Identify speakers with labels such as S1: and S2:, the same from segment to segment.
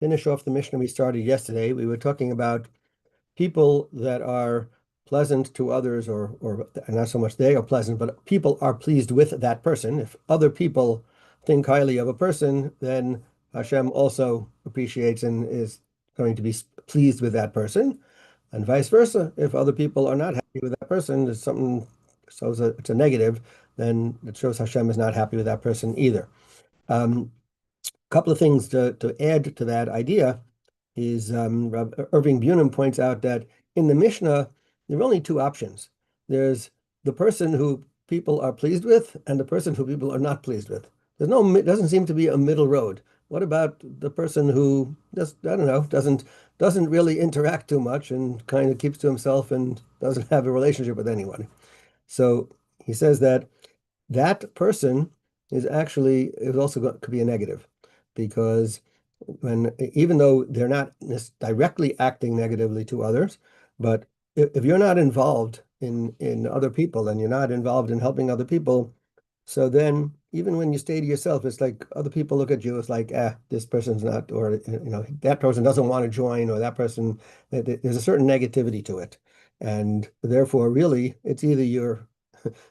S1: finish off the Mishnah we started yesterday. We were talking about people that are pleasant to others, or not so much they are pleasant, but people are pleased with that person. If other people think highly of a person, then Hashem also appreciates and is going to be pleased with that person, and vice versa. If other people are not happy with that person, there's something shows it's a negative, then it shows Hashem is not happy with that person either. Couple of things to add to that idea is Irving Bunim points out that in the Mishnah, there are only two options. There's the person who people are pleased with and the person who people are not pleased with. Doesn't seem to be a middle road. What about the person who just, I don't know, doesn't really interact too much and kind of keeps to himself and doesn't have a relationship with anyone? So he says that that person is also could be a negative because even though they're not directly acting negatively to others, but if you're not involved in other people and you're not involved in helping other people, so then even when you stay to yourself, it's like other people look at you, it's like, this person's not, or that person doesn't want to join, or that person, there's a certain negativity to it. And therefore, really, it's either you're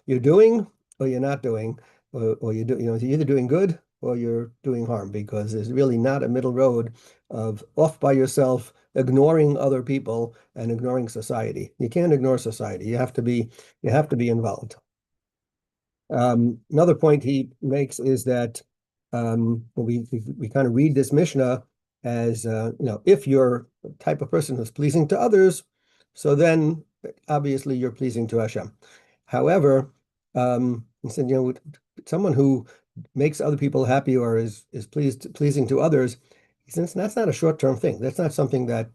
S1: doing or you're not doing, or you're either doing good or you're doing harm, because there's really not a middle road of off by yourself, ignoring other people and ignoring society. You can't ignore society. You have to be involved. Another point he makes is that we kind of read this Mishnah as if you're the type of person who's pleasing to others, so then obviously you're pleasing to Hashem. However, he said, someone who makes other people happy or is pleasing to others, since that's not a short-term thing. That's not something that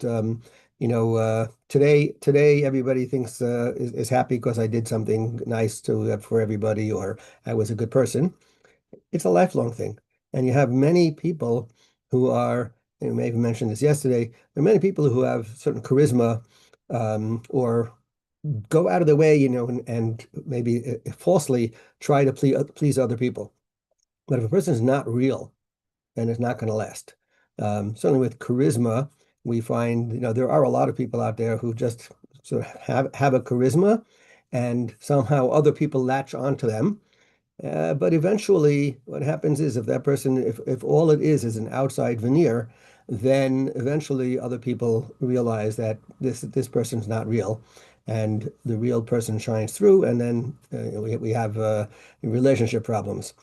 S1: today everybody thinks is happy because I did something nice for everybody, or I was a good person. It's a lifelong thing. And you have many people who are, and we may have mentioned this yesterday, there are many people who have certain charisma, or go out of their way, and maybe falsely try to please other people. But if a person is not real, then it's not going to last. Certainly with charisma, we find, there are a lot of people out there who just sort of have a charisma, and somehow other people latch onto them. But eventually, what happens is if that person, if all it is an outside veneer, then eventually other people realize that this person's not real, and the real person shines through, and then we have relationship problems.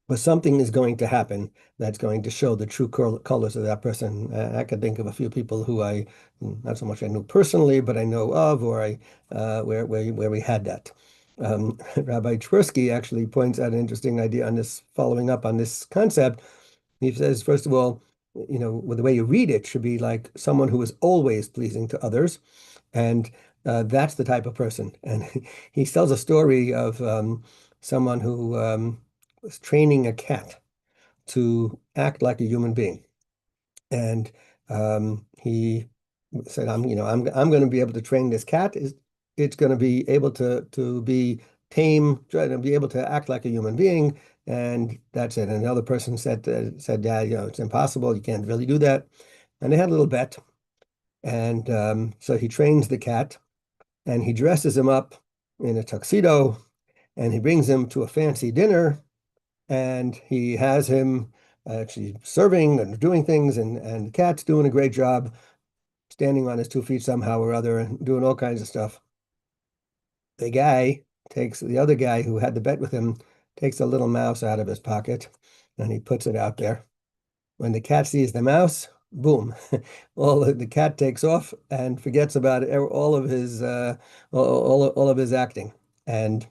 S1: But something is going to happen that's going to show the true colors of that person. I could think of a few people who not so much I knew personally, but I know of, or where we had that. Rabbi Tversky actually points out an interesting idea on this, following up on this concept. He says, first of all, with the way you read it should be like someone who is always pleasing to others, and that's the type of person. And he tells a story of someone who was training a cat to act like a human being, and he said, I'm going to be able to train this cat. It's going to be able to be tame, try to be able to act like a human being, and that's it. And another person said, Dad, it's impossible. You can't really do that. And they had a little bet, and so he trains the cat, and he dresses him up in a tuxedo, and he brings him to a fancy dinner, and he has him actually serving and doing things, and the cat's doing a great job, standing on his 2 feet somehow or other, and doing all kinds of stuff. The other guy who had the bet with him takes a little mouse out of his pocket, and he puts it out there. When the cat sees the mouse, boom, the cat takes off and forgets about all of his all of his acting, and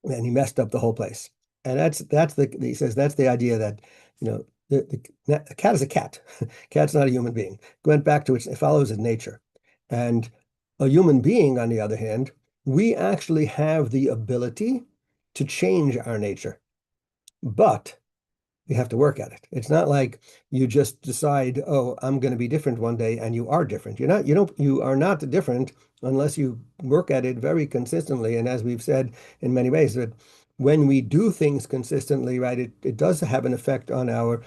S1: he messed up the whole place. And he says that's the idea that the cat is a cat. Cat's not a human being. Went back to it follows its nature. And a human being, on the other hand, we actually have the ability to change our nature, but we have to work at it. It's not like you just decide, oh, I'm going to be different one day, and you are different. You are not different unless you work at it very consistently. And as we've said in many ways, that when we do things consistently, right, it does have an effect on our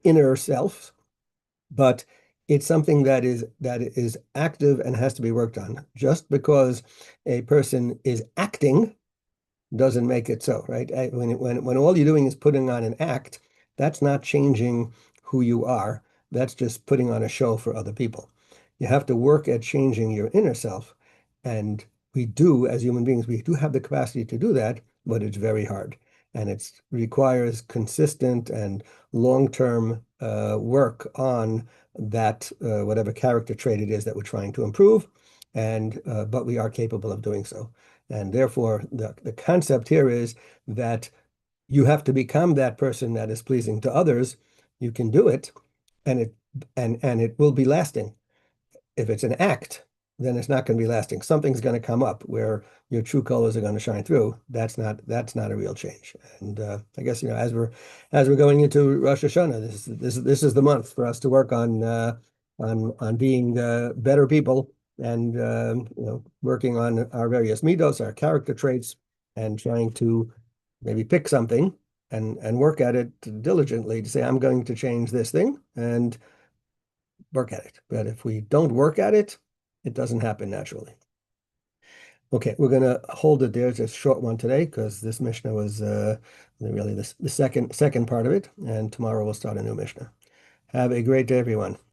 S1: inner self. but it's something that is active and has to be worked on. Just because a person is acting doesn't make it so, right? When all you're doing is putting on an act, that's not changing who you are. That's just putting on a show for other people. You have to work at changing your inner self. And we do, as human beings, we do have the capacity to do that, but it's very hard. And it requires consistent and long-term work on that, whatever character trait it is that we're trying to improve. And but we are capable of doing so. And therefore, the concept here is that you have to become that person that is pleasing to others. You can do it, and it will be lasting. If it's an act, then it's not going to be lasting. Something's going to come up where your true colors are going to shine through. That's not a real change. And I guess as we're going into Rosh Hashanah, this is the month for us to work on being better people and working on our various midos, our character traits, and trying to maybe pick something and work at it diligently to say, I'm going to change this thing and work at it. But if we don't work at it, it doesn't happen naturally. Okay, we're going to hold it there. It's a short one today because this Mishnah was really the second part of it, and tomorrow we'll start a new Mishnah. Have a great day, everyone.